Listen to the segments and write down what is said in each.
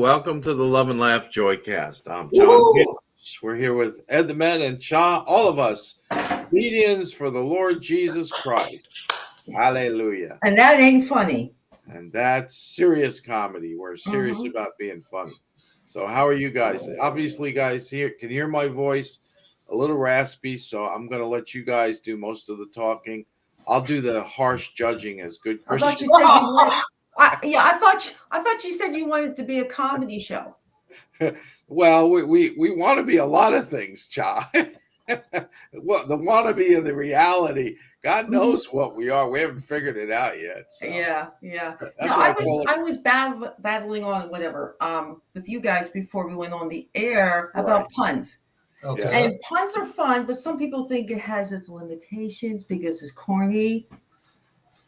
Welcome to the Love and Laugh Joycast. I'm John Woo! Hitch. We're here with Ed the Man and Cha, all of us, comedians for the Lord Jesus Christ. Hallelujah. And that ain't funny. And that's serious comedy. We're serious about being funny. So how are you guys? Obviously, guys here can hear my voice a little raspy, so I'm going to let you guys do most of the talking. I'll do the harsh judging as good I thought Christian. you said you wanted. I thought you said you wanted to be a comedy show. Well, we want to be a lot of things, Cha. Well, the wannabe and the reality. God knows what we are. We haven't figured it out yet. So. Yeah. That's No, what I was battling on whatever with you guys before we went on the air about puns. Okay. And puns are fun, but some people think it has its limitations because it's corny.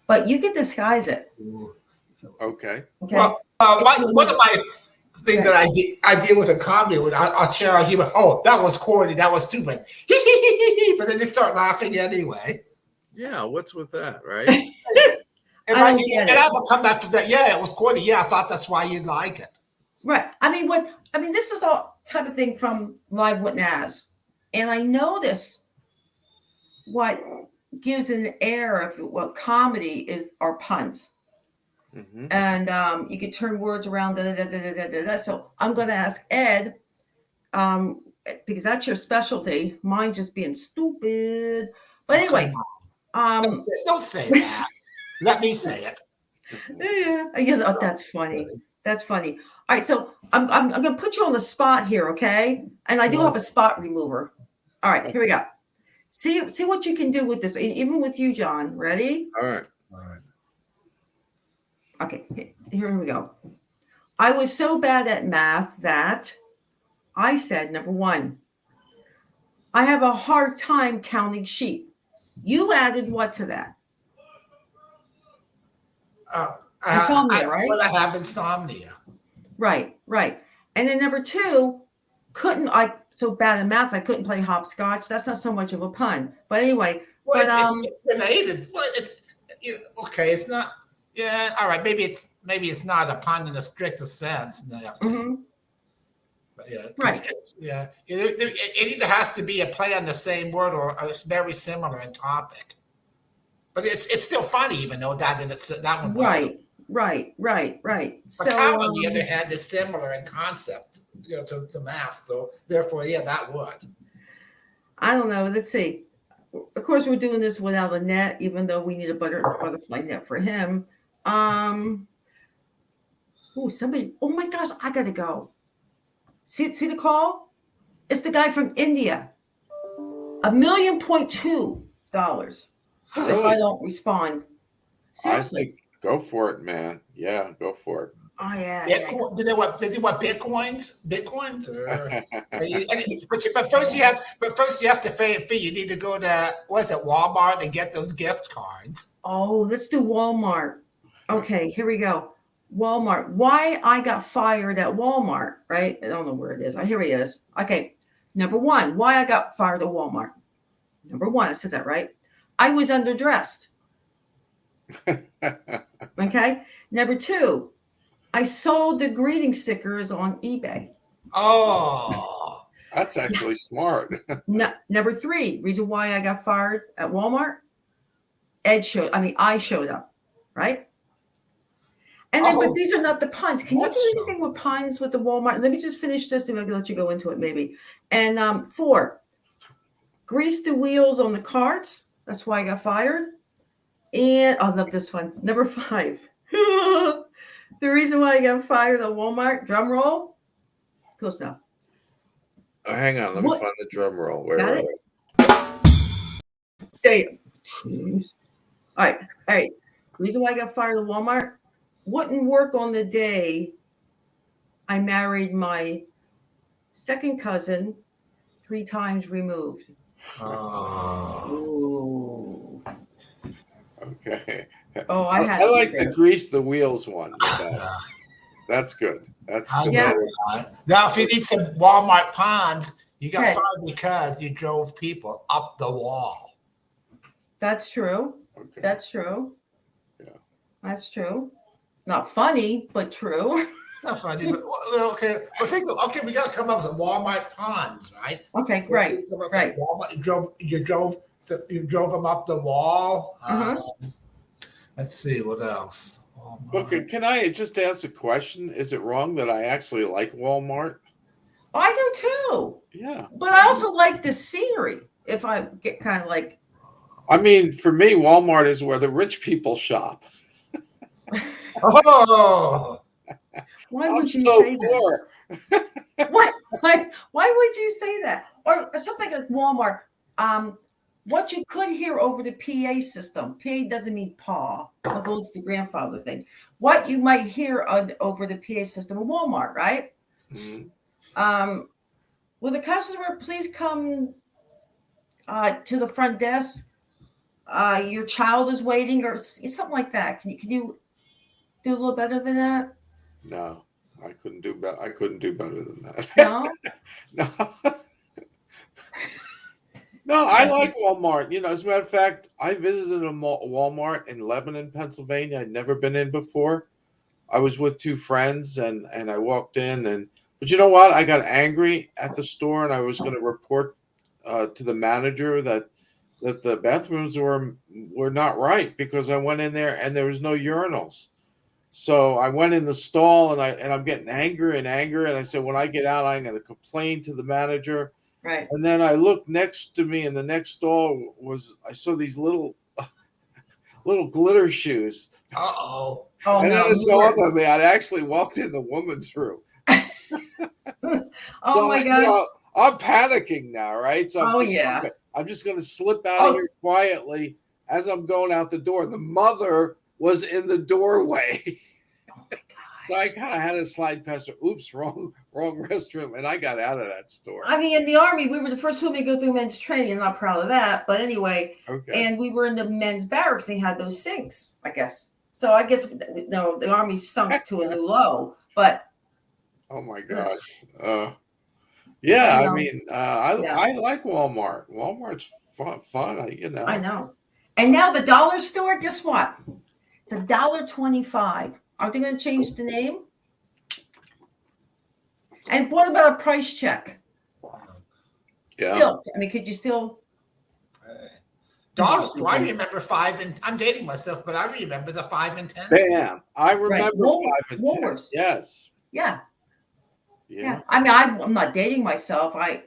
But you can disguise it. Okay. Well, one of my things that I deal with in comedy, when I'll share a humor. Oh, that was corny. That was stupid. But then they start laughing anyway. Yeah, what's with that, right? And I will come back to that. Yeah, it was corny. Yeah, I thought that's why you'd like it. Right. I mean, this is all type of thing from Live with Naz. And I notice what gives an air of what comedy are puns. Mm-hmm. And you can turn words around. So I'm going to ask Ed, because that's your specialty. Mine just being stupid. But anyway, don't say that. Let me say it. Yeah, that's funny. That's funny. All right, so I'm going to put you on the spot here, okay? And I do have a spot remover. All right, here we go. See what you can do with this, even with you, John. Ready? All right. Okay, here we go. I was so bad at math that I said, number one, I have a hard time counting sheep. You added what to that? Insomnia, right? Well, I have insomnia. Right. And then number two, so bad at math, I couldn't play hopscotch. That's not so much of a pun. But anyway. It's related. Well, okay, it's not. Yeah, all right. Maybe it's not a pun in a stricter sense. Okay. Mm-hmm. But yeah, right. Yeah, it either has to be a play on the same word or it's very similar in topic. But it's still funny, even though that one wasn't. Right. But So count, on the other hand, is similar in concept, to math. So therefore, yeah, that would. I don't know. Let's see. Of course, we're doing this without a net, even though we need a butterfly net for him. Somebody. Oh my gosh, I gotta go. See the call? It's the guy from India. $1.2 million if I don't respond. Seriously. I think go for it, man. Yeah, go for it. Oh yeah. Bitcoin, Did they want bitcoins? Bitcoins? But first you have to pay. You need to go to Walmart and get those gift cards. Oh, let's do Walmart. Okay, here we go. Walmart. Why I got fired at Walmart, right? I don't know where it is. Here he is. Okay. Number one, why I got fired at Walmart. Number one, I said that right. I was underdressed. Okay. Number two, I sold the greeting stickers on eBay. Oh, that's actually smart. Number three, reason why I got fired at Walmart. I showed up, right? And then, but these are not the puns. Can you do anything with puns with the Walmart? Let me just finish this, and I can let you go into it maybe. And 4, grease the wheels on the carts. That's why I got fired. And I love this one. Number 5. The reason why I got fired at Walmart, drum roll. Close enough. Oh, hang on. Let me find the drum roll. Where got are it? There you go. All right. The reason why I got fired at Walmart wouldn't work on the day I married my second cousin 3 times removed. Oh. Okay. Oh, I like the grease the wheels one. That's good. That's good. Yeah. Now, if you need some Walmart puns, you got fired because you drove people up the wall. That's true. Okay. That's true. Yeah. That's true. Not funny, but true. Not funny, but well, okay. Well, okay, we got to come up with Walmart ponds, right? Okay, We great, come up with great. Walmart. You drove them up the wall. Let's see what else. Okay, Walmart. can I just ask a question? Is it wrong that I actually like Walmart? Oh, I do too. Yeah. But I also like the scenery. If I get kind of like, I mean, for me, Walmart is where the rich people shop. Oh, why I'm would you so say that? poor. Why would you say that? Or something like Walmart. What you could hear over the PA system. PA doesn't mean paw. I'll go to the grandfather thing. What you might hear over the PA system at Walmart, right? Mhm. Will the customer please come to the front desk? Your child is waiting, or something like that. Can you do a little better than that? No, I couldn't do better. I couldn't do better than that. No. No. No, I like Walmart. You know, as a matter of fact, I visited a Walmart in Lebanon, Pennsylvania. I'd never been in before. I was with two friends, and I walked in, but you know what? I got angry at the store, and I was going to report to the manager that the bathrooms were not right, because I went in there and there was no urinals. So I went in the stall, and I'm getting angry and angry, and I said, when I get out, I'm going to complain to the manager. Right. And then I looked next to me, and the next stall I saw these little glitter shoes. uh-oh. Oh And no. then it dawned on me, I'd actually walked in the woman's room. Oh So my gosh. I'm panicking now, right? So I'm Oh thinking, yeah. okay, I'm just going to slip out of here quietly as I'm going out the door. The mother was in the doorway. Oh my gosh. So I kind of had to slide past her. Oops, wrong restroom. And I got out of that store. I mean, in the Army, we were the first women to go through men's training. I'm not proud of that. But anyway, Okay. and we were in the men's barracks. They had those sinks, I guess. So I guess, no, the Army sunk to a new low. But oh my gosh. Yeah, I mean, Yeah. I like Walmart. Walmart's fun, you know. I know. And now the dollar store, guess what? It's $1.25. Aren't they going to change the name? And what about a price check? Yeah. Still, I mean, could you still? Dollar store. I remember 5 and I'm dating myself, but I remember the 5 and 10. Bam. I remember Right. 5 and 10. Woolworths. Yes. Yeah. Yeah. I mean, I'm not dating myself. I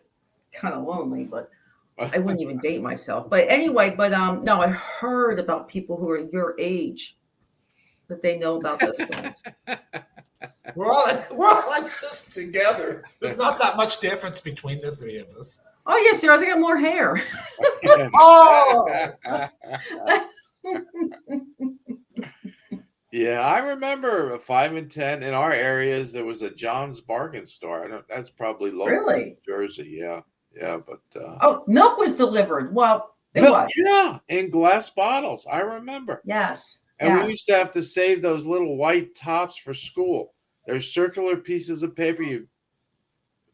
kind of lonely, but I wouldn't even date myself. But anyway, no, I heard about people who are your age that they know about those things. We're all like this together. There's not that much difference between the three of us. Oh yes, there is. I got more hair. Oh, yeah, I remember a 5 and 10 in our areas. There was a John's Bargain store. That's probably local Really? in Jersey. Yeah, but Oh, milk was delivered. Well, it milk, was. yeah, in glass bottles. I remember. Yes. And yes. we used to have to save those little white tops for school. They're circular pieces of paper.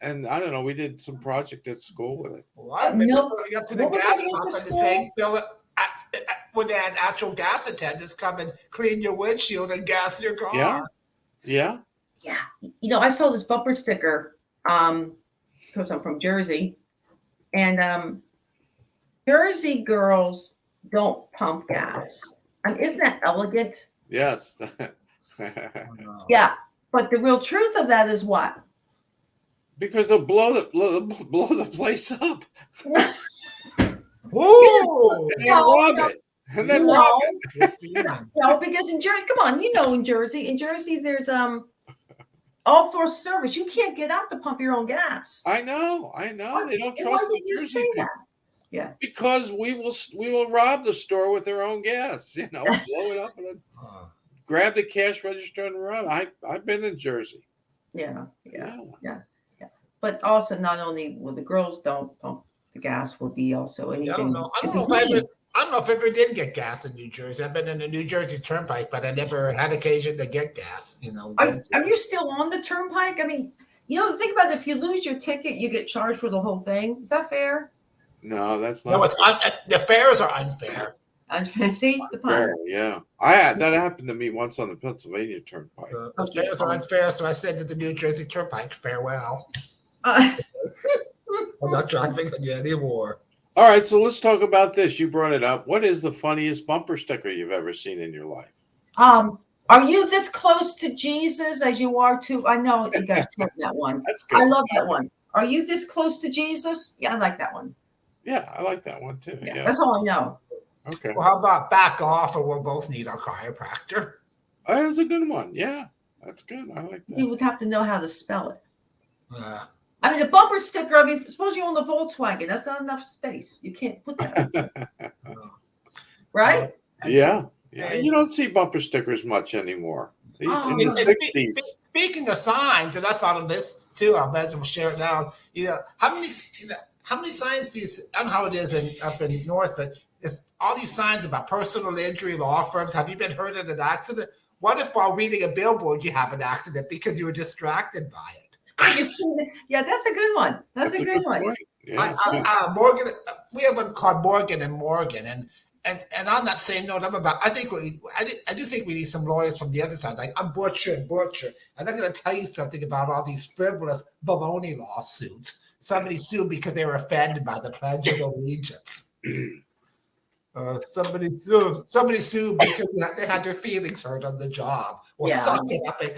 And I don't know, we did some project at school with it. well, I've been Milk. going up to the What was gas it pump for and the school? same fill it when they had actual gas attendants come and clean your windshield and gas your car. Yeah. Yeah. You know, I saw this bumper sticker because I'm from Jersey, and Jersey girls don't pump gas. I mean, isn't that elegant? Yes. Yeah, but the real truth of that is what? Because they'll blow the place up. Whoa! And then rob it. And then rob it. No, because in Jersey, come on, you know, in Jersey, there's all for service. You can't get out to pump your own gas. I know. They don't trust Why the did you Jersey say people. that? Yeah. Because we will rob the store with their own gas. You know, blow it up and then grab the cash register and run. I've been in Jersey. Yeah. But also, not only will the girls don't pump the gas, will be also anything. I don't know if I ever did get gas in New Jersey. I've been in the New Jersey Turnpike, but I never had occasion to get gas. You know. Are you still on the Turnpike? I mean, you know, think about it, if you lose your ticket, you get charged for the whole thing. Is that fair? No, that's not. No, the fares are unfair. See the pun. Fair, yeah. I had that happened to me once on the Pennsylvania Turnpike. The fares are unfair, so I said to the New Jersey Turnpike, farewell. Uh, I'm not driving on you anymore. All right, so let's talk about this. You brought it up. What is the funniest bumper sticker you've ever seen in your life? are you this close to Jesus as you are to? I know you guys took that one. That's good. I love that one. Are you this close to Jesus? Yeah, I like that one. Yeah, I like that one too. Yeah, Yeah. that's all I know. Okay. Well, how about back off, or we'll both need our chiropractor? Oh, that's a good one. Yeah, that's good. I like You that. would have to know how to spell it. Uh, I mean, a bumper sticker. I mean, suppose you own the Volkswagen. That's not enough space. You can't put that, right? Yeah. Yeah. You don't see bumper stickers much anymore. In Oh, the no. 60s. Speaking of signs, and I thought of this too. I bet we'll share it now. How many signs do you see? I don't know how it is up in north, but it's all these signs about personal injury, law firms. Have you been hurt in an accident? What if while reading a billboard you have an accident because you were distracted by it? Yeah, that's a good one. That's a good one. Point. Yeah, it's good. Morgan, we have one called Morgan and Morgan, and on that same note, I do think we need some lawyers from the other side. Like I'm Butcher and Butcher, and I'm going to tell you something about all these frivolous baloney lawsuits. Somebody sued because they were offended by the Pledge of Allegiance. Somebody sued because they had their feelings hurt on the job. Well, Yeah.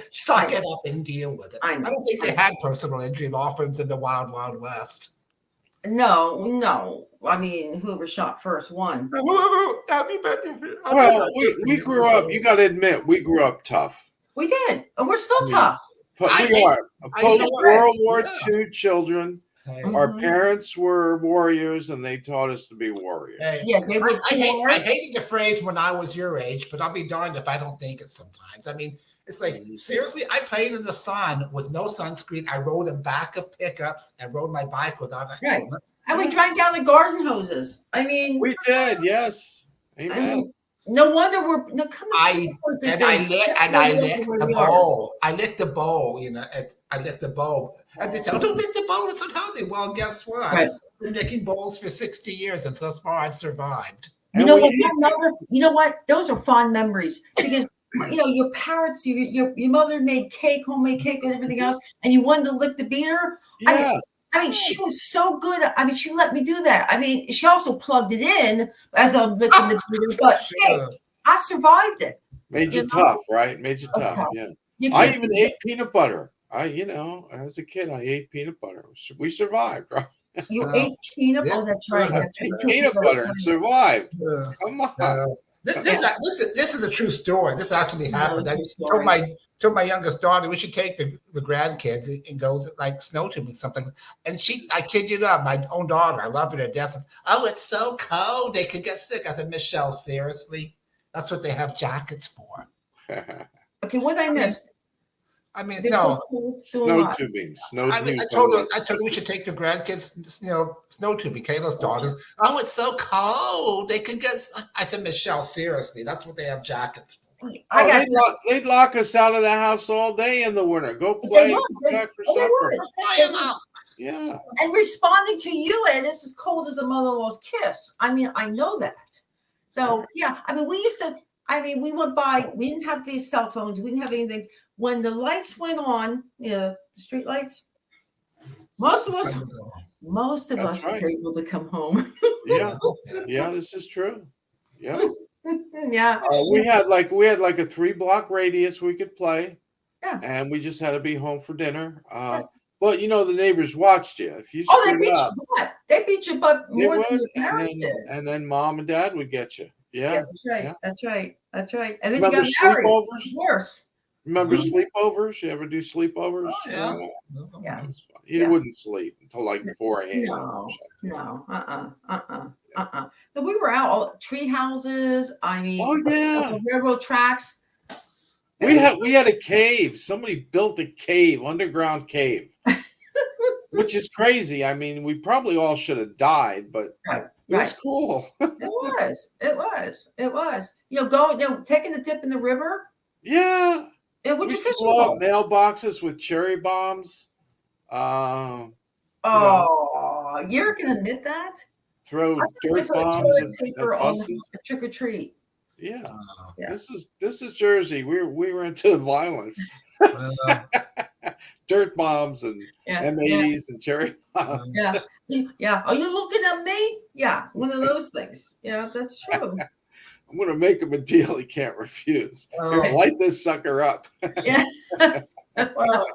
suck it up and deal with it. I don't think they had personal injury law firms in the wild, wild west. No. I mean, whoever shot first won. Have you been? Well, we grew up, you got to admit, we grew up tough. We did, and we're still Yeah. tough. We are. Post-World War II children. Hey, Our parents were warriors, and they taught us to be warriors. hey, Yeah, they were. I hated the phrase when I was your age, but I'll be darned if I don't think it sometimes. I mean, it's like, seriously, I played in the sun with no sunscreen. I rode a back of pickups and rode my bike without a Right. helmet. And we drank out of garden hoses. I mean, We did, yes. Amen. no wonder we're no come on. I lit the bowl. I lit the bowl, I lit the bowl. And they said, oh, don't lit the bowl, it's unhealthy. Well, guess what? Right. I've been licking bowls for 60 years, and thus far I've survived. You know what? You know what? Those are fond memories because your parents, your mother made homemade cake, and everything else, and you wanted to lick the beater. Yeah. I mean, she was so good. I mean, she let me do that. I mean, she also plugged it in as I'm licking the beater. But hey, I survived it. Made you tough, right? Made you tough. Yeah. I even ate peanut butter. As a kid, I ate peanut butter. We survived, right? You ate peanut butter. Oh, that's right. I ate peanut butter and survived. Come on. This is a true story. This actually happened. I told my youngest daughter we should take the grandkids and go like snow tubing something. And I kid you not, my own daughter, I love her to death. Says, oh, it's so cold, they could get sick. I said, Michelle, seriously, that's what they have jackets for. Okay, what I missed? I mean, They're no. Snow tubing. I told her we should take the grandkids, snow tubing. Kayla's daughters. Oh, it's so cold. They could get. I said, Michelle, seriously, that's what they have jackets for. They'd lock us out of the house all day in the winter. Go play. Back for supper. Yeah. And responding to you, and it's as cold as a mother-in-law's kiss. I mean, I know that. So yeah, I mean, we went by. We didn't have these cell phones. We didn't have anything. When the lights went on, the street lights, most of us were able to come home. Yeah, this is true. Yeah. Yeah. We had like a 3-block radius we could play. Yeah. And we just had to be home for dinner. But the neighbors watched you. If you they beat your butt. They beat your butt more than your parents did. And then mom and dad would get you. Yeah. That's right. Yeah. That's right. That's right. And then Remember you got married. Sleepovers? Worse. Remember sleepovers? You ever do sleepovers? Oh, yeah. You wouldn't sleep until like 4 a.m. No. So we were out all tree houses. I mean, railroad tracks. We had a cave. Somebody built a cave, underground cave, which is crazy. I mean, we probably all should have died, but it was cool. It was. Taking a dip in the river. Yeah. Yeah, we used to blow up mailboxes with cherry bombs. You're gonna admit that? throw I think dirt it's like bombs toilet at paper on buses. a trick or treat. Yeah, Yeah. this is Jersey. We were into violence, Uh, dirt bombs and Yeah. M80s and cherry bombs. Yeah. Yeah. Are you looking at me? Yeah. One of those things. Yeah, that's true. I'm going to make him a deal he can't refuse. Here, Oh. light this sucker up. Yeah. well,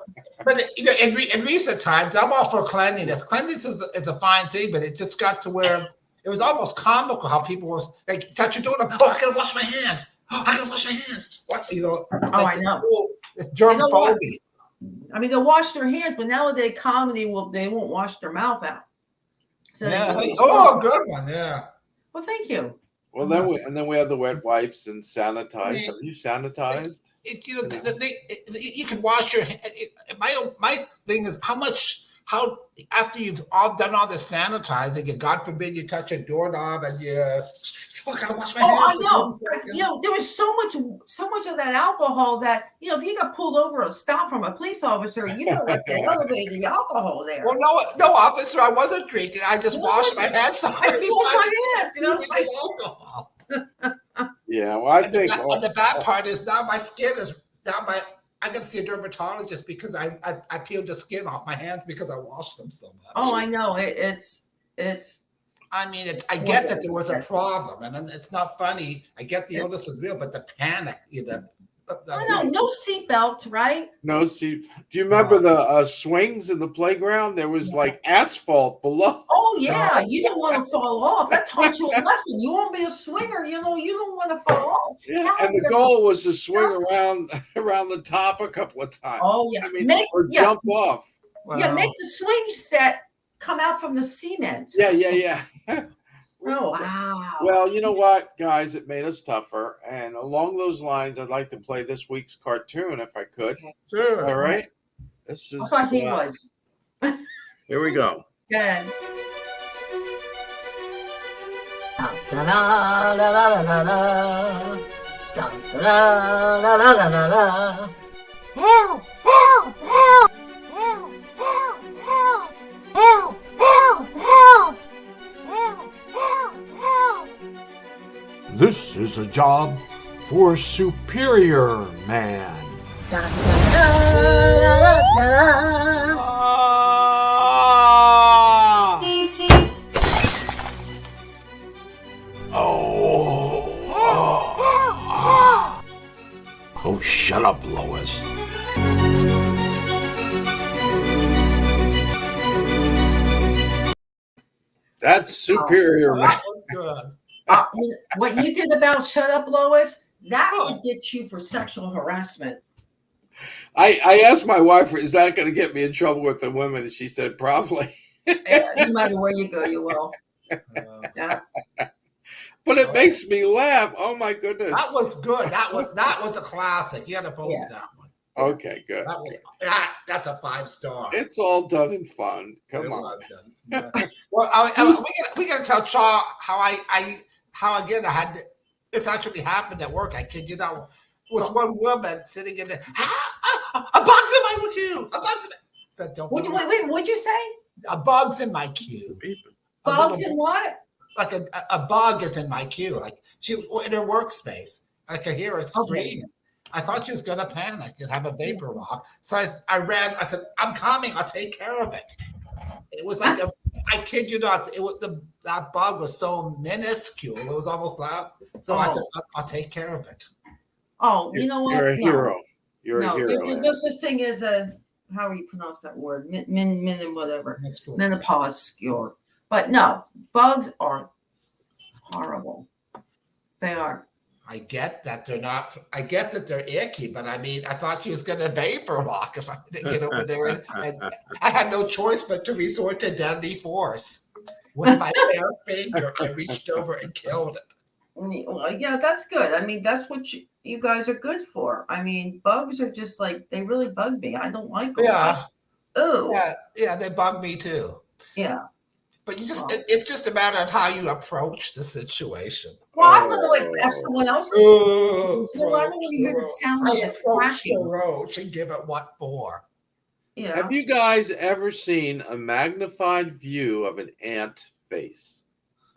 but in recent times, I'm all for cleanliness. Cleanliness is a fine thing, but it just got to where it was almost comical how people were like touch your door. Oh, I gotta wash my hands. Oh, I gotta wash my hands. What I know. It's germ phobia. I mean, they'll wash their hands, but nowadays comedy they won't wash their mouth out. So Yeah. Oh, good one. Yeah. Well, thank you. Well, then we have the wet wipes and sanitize. Have you sanitized? You can wash your hand. My thing is how after you've all done all the sanitizing, and God forbid you touch a doorknob and you gotta wash my hands. I know. There was so much of that alcohol that if you got pulled over or stopped from a police officer, you know like the elevated the alcohol there. Well, no, officer, I wasn't drinking. I just washed my hands so many times. My hands, alcohol. Yeah, well, I think the bad part is now my skin is down my. I got to see a dermatologist because I peeled the skin off my hands because I washed them so much. Oh, I know. It's. I mean, I get that there was a problem, and it's not funny. I get the illness is real, but the panic, I know. No seatbelt, right? no. See, do you remember the swings in the playground? There was like asphalt below. Oh yeah, you don't want to fall off. That taught you a lesson. You won't be a swinger. You don't want to fall off. Yeah, and the goal was to swing around the top a couple of times. Oh yeah, I mean, or jump off. Yeah, make the swing set come out from the cement. Yeah. Oh wow. Well, you know what, guys? It made us tougher. And along those lines, I'd like to play this week's cartoon if I could. Okay. Sure. All right. This is. I thought he was. Here we go. Good. Help! Help! Help! Help! Help! Help! Help! Help! Help! Help! Help! Help! This is a job for Superior Man. Oh, shut up, Lois. That's Superior Man. That was good. What you did about shut up, Lois, that would get you for sexual harassment. I asked my wife, is that going to get me in trouble with the women? And she said, probably. No matter where you go, you will. Yeah. But it makes me laugh. Oh my goodness. That was good. That was a classic. You had to post that one. Okay, good. That's a 5-star. It's all done in fun. Come on. Yeah. Well, we got to tell Shaw how again I had this actually happened at work. I kid you that was one woman sitting in there. A bug's in my queue. A bug's in my. Said, don't Wait, what'd you say? A bug's in my queue. Bugs in what? Like a bug is in my queue. Like she in her workspace. I could hear her scream. Okay. I thought she was going to panic and have a vapor lock. So I ran. I said, "I'm coming. I'll take care of it." It was like I kid you not. It was that bug was so minuscule. It was almost loud. So I said, "I'll take care of it." Oh, you know what? You're a hero. You're a hero. There's no such thing as a how do you pronounce that word? Min whatever. Menopause cure. But no, bugs are horrible. They are. I get that they're not. I get that they're icky, but I mean, I thought she was going to vapor lock if I didn't get over there. And I had no choice but to resort to deadly force. With my bare finger, I reached over and killed it. Well, yeah, that's good. I mean, that's what you guys are good for. I mean, bugs are just like they really bug me. I don't like them. Yeah. Oh. Yeah, they bug me too. Yeah. But it's just a matter of how you approach the situation. Well, I'm gonna like ask someone else to I don't want to hear the sound of the cracking. The roach and give it what for. Yeah. Have you guys ever seen a magnified view of an ant face?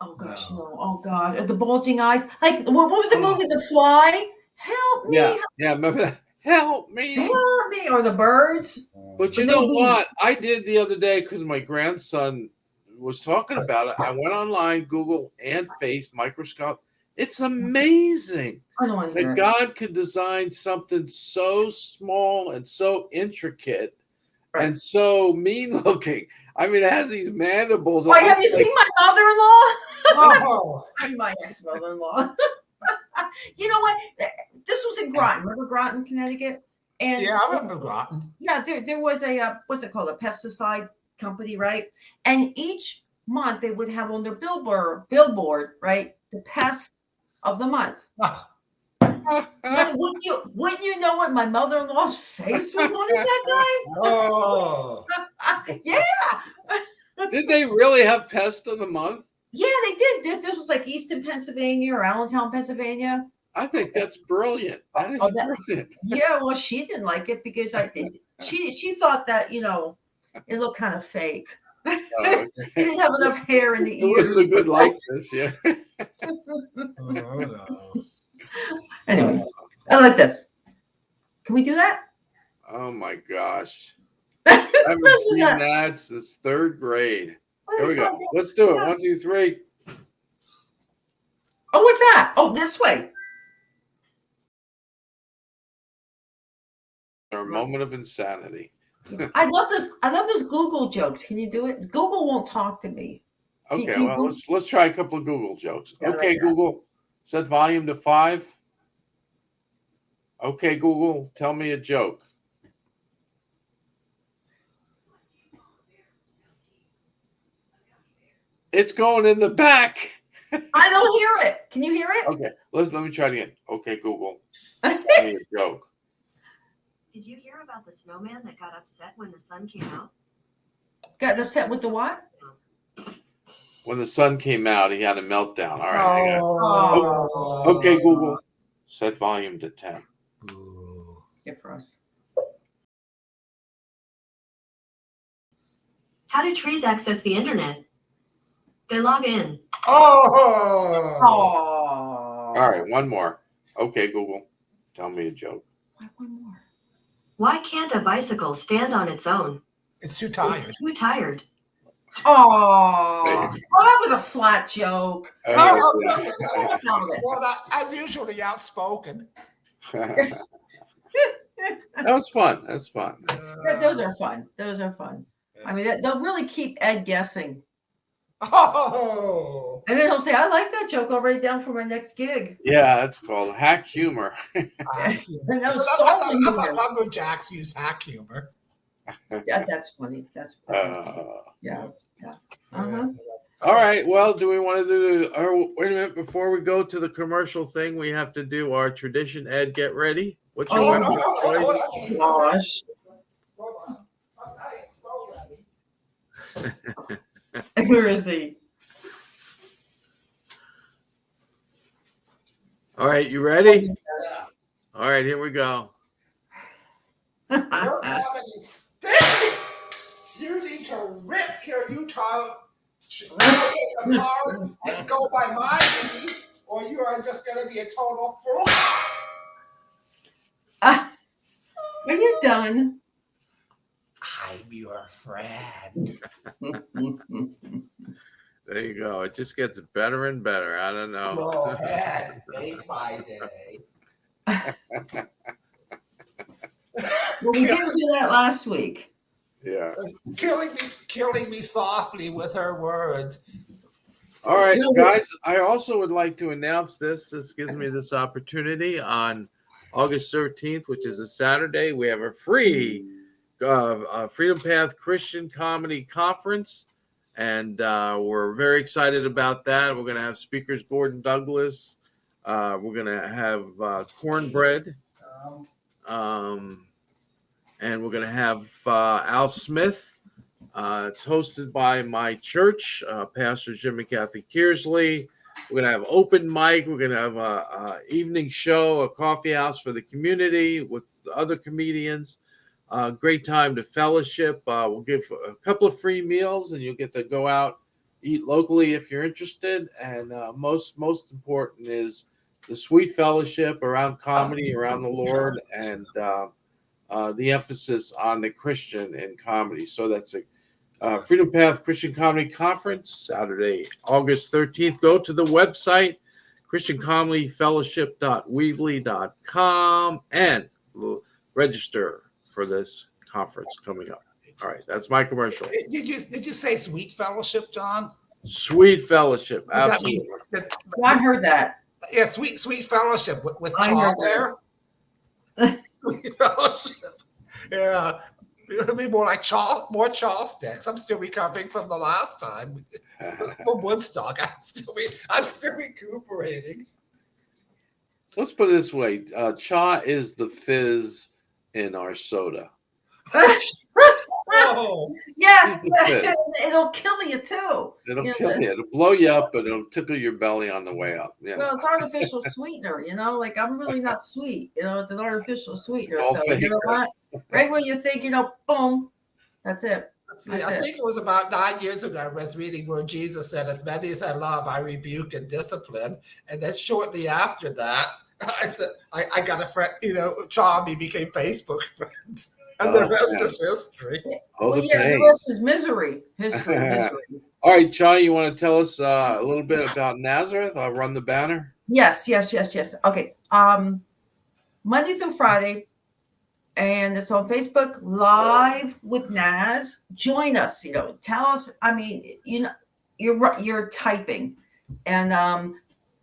Oh gosh, No. no. Oh god, the bulging eyes. Like what was the Oh. movie? The Fly. Help me, Yeah, yeah. Remember that? Help me. help me, or the birds. But you But know no what? bees. I did the other day because my grandson was talking about it. I went online, Google and Face microscope. It's amazing I don't want to hear that it. God could design something so small and so intricate Right. and so mean looking. I mean, it has these mandibles. It Why have you looks like- seen my mother-in-law? Oh, I mean, my ex-mother-in-law. You know what? This was in Groton. Remember Groton, Connecticut? And yeah, I remember Groton. yeah, there was a what's it called? A pesticide company, right? And each month they would have on their billboard, right? The pest of the month. Ah, But wouldn't you know what my mother-in-law's face was on at that oh, time? Yeah. Did they really have pest of the month? Yeah, they did. This was like Easton, Pennsylvania or Allentown, Pennsylvania. I think that's brilliant. That is Oh, brilliant. Yeah, well, she didn't like it because she thought that it looked kind of fake. Oh, It didn't have enough hair in the it wasn't a ears. good likeness, yeah. oh no. Anyway, I like this. Can we do that? Oh my gosh. I haven't Let's do seen that. that since third grade. Here we Oh, go. Let's do it. 1, 2, 3. what's that? Oh, this way. Our moment of insanity. I love those. I love those Google jokes. Can you do it? Google won't talk to me. Okay, Can you well, Google- let's try a couple of Google jokes. Yeah, Okay, like that. Google, set volume to 5. Okay, Google, tell me a joke. It's going in the back. I don't hear it. Can you hear it? Okay, let me try it again. Okay, Google, tell me a joke. Did you hear about the snowman that got upset when the sun came out? Got upset with the what? When the sun came out, he had a meltdown. All right, hang on. Oh. Okay, Google, set volume to 10. Ooh. Good for us. How do trees access the internet? They log in. Oh. Oh. All right, one more. Okay, Google, tell me a joke. One more. Why can't a bicycle stand on its own? It's too tired. It's too tired. Oh. There you Well, that was a flat joke. Oh, Well, as usually outspoken. that was fun. That's fun. Yeah, those are fun. Those are fun. I mean, they'll really keep Ed guessing. Oh. And then he'll say, I like that joke. I'll write it down for my next gig. Yeah, that's called hack humor. And that was I solid thought humor. lumberjacks use hack humor. Yeah, that's funny. That's funny. Yeah. Uh-huh. All right. Well, do we want to do? Wait a minute. Before we go to the commercial thing, we have to do our tradition. Ed, get ready. What's your Oh, weapon of choice? Gosh. Hold on. I ain't so ready. Where is he? All right. You ready? All right. Here we go. You don't have any sticks. You need to rip your Utah apart and go by my knee, or you are just going to be a total flop. Are you done? I'm your friend. There you go. It just gets better and better. I don't know. Go ahead, make my day. Well, we didn't do that last week. Yeah. killing me softly with her words. All right, No, guys. I also would like to announce this. This gives me this opportunity on August 13th, which is a Saturday. We have a free Freedom Path Christian Comedy Conference, and we're very excited about that. We're going to have speakers Gordon Douglas. We're going to have cornbread, and we're going to have Al Smith. It's hosted by my church, Pastor Jim and Kathy Kearsley. We're going to have open mic. We're going to have a evening show, a coffee house for the community with other comedians. Great time to fellowship. We'll give a couple of free meals, and you'll get to go out eat locally if you're interested. And most important is the sweet fellowship around comedy, around the Lord, and the emphasis on the Christian in comedy. So that's a Freedom Path Christian Comedy Conference, Saturday, August 13th. Go to the website, christiancomedyfellowship.weebly.com, and register for this conference coming up. All right, that's my commercial. Did you say Sweet Fellowship, John? Sweet Fellowship, Does that mean- absolutely. Well, I heard that. Yeah, Sweet Fellowship with I Chaw heard there. Sweet Fellowship. Yeah. It'll be more like more chaw sticks. I'm still recovering from the last time from Woodstock. I'm still recuperating. Let's put it this way: Cha is the fizz in our soda. Oh, Yeah, She's the fizz. it'll kill you too. It'll You kill know, you. It'll blow you up, but it'll tickle your belly on the way up. You know? Well, it's artificial sweetener, like I'm really not sweet. It's an artificial sweetener. It's all So fake, you know what? Right when you think, boom, that's it. let's see. I think it was about 9 years ago I was reading where Jesus said, "As many as I love, I rebuke and discipline." And then shortly after that, I said, I got a friend, Chaw and me became Facebook friends. And the rest is history. Oh, Well, the yeah, pain. the rest is misery. Misery. All right, Cha, you want to tell us a little bit about Nazareth? I'll run the banner. Yes. Okay. Monday through Friday, and it's on Facebook Live with Naz. Join us. Tell us. I mean, you're typing, and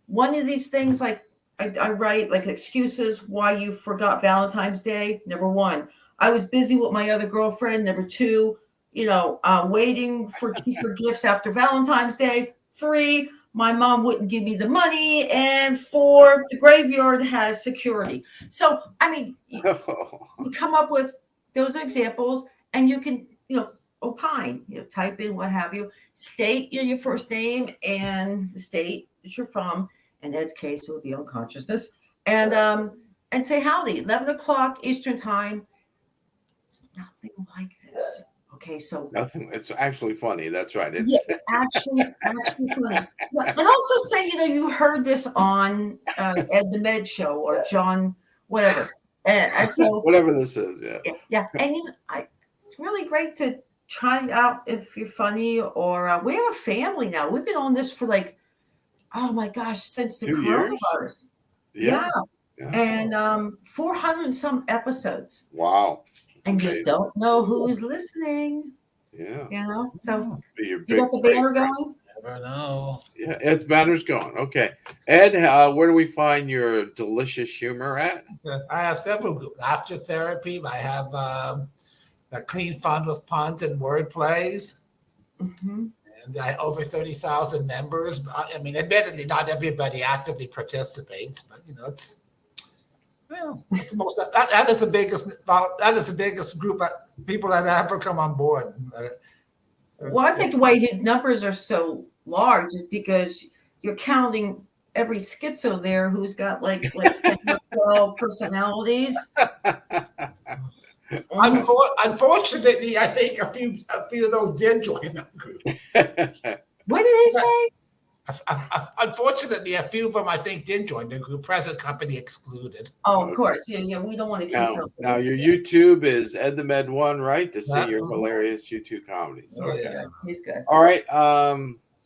one of these things, like I write, like excuses why you forgot Valentine's Day. Number one, I was busy with my other girlfriend. Number two, waiting for cheaper gifts after Valentine's Day. 3, my mom wouldn't give me the money. And 4, the graveyard has security. So, I mean, you come up with those examples, and you can, opine, type in what have you, state your first name and the state that you're from. In Ed's case, it would be unconsciousness. And say howdy, 11 o'clock Eastern time. It's nothing like this. Okay, so Nothing. It's actually funny. That's right. It's, yeah, actually funny. And also say, you heard this on Ed the Med show or John, whatever. And so whatever this is, yeah. Yeah. And it's really great to try it out if you're funny. Or we have a family now. We've been on this for oh my gosh, since the 2 years? coronavirus. Yeah. And 400 and some episodes. Wow. That's And amazing. you don't know who's listening. Yeah. So Be your you big got the break. banner going? Never know. Yeah, Ed's banner's going. Okay. Ed, where do we find your delicious humor at? I have several groups. After Therapy, I have a Clean Fun with Puns and Word Plays. Mm-hmm. And I over 30,000 members. I mean, admittedly, not everybody actively participates, but it's it's that is the biggest group of people that ever come on board. Well, I think the way his numbers are so large is because you're counting every schizo there who's got like 10 or 12 personalities. Unfortunately, I think a few of those did join the group. What did he say? Unfortunately, a few of them I think did join the group. Present company excluded. Oh, of course. Yeah. We don't want to keep up. Now your YouTube is Ed the Med 1, right? To see Yeah. your hilarious YouTube comedies. Oh, Okay. yeah. He's good. All right.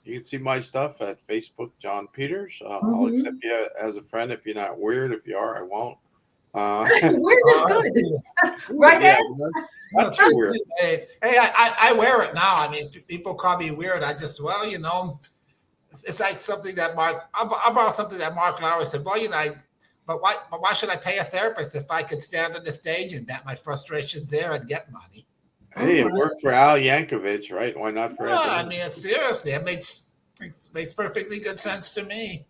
You can see my stuff at Facebook, John Peters. I'll Mhm. accept you as a friend if you're not weird. If you are, I won't. Weird is good. Right, yeah, Ed? that's too weird. Hey, I wear it now. I mean, if people call me weird, I just, it's like something that I brought something that Mark Lowry said, but why should I pay a therapist if I could stand on the stage and vent my frustrations there and get money? Hey, it worked for Al Yankovic, right? Why not for Yeah, Ed? I mean, seriously, it makes perfectly good sense to me.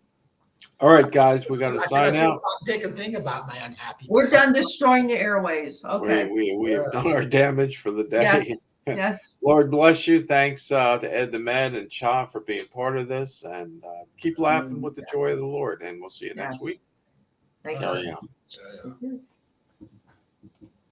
All right, guys, we got to I sign try to out. Take a thing about my unhappy. We're done destroying the airways. Okay. We have done our damage for the day. Yes. Yes. Lord bless you. Thanks to Ed the Med and Cha for being part of this. And keep laughing with the joy of the Lord. And we'll see you next Yes. week. Thank Carry you. on. Yeah. Good.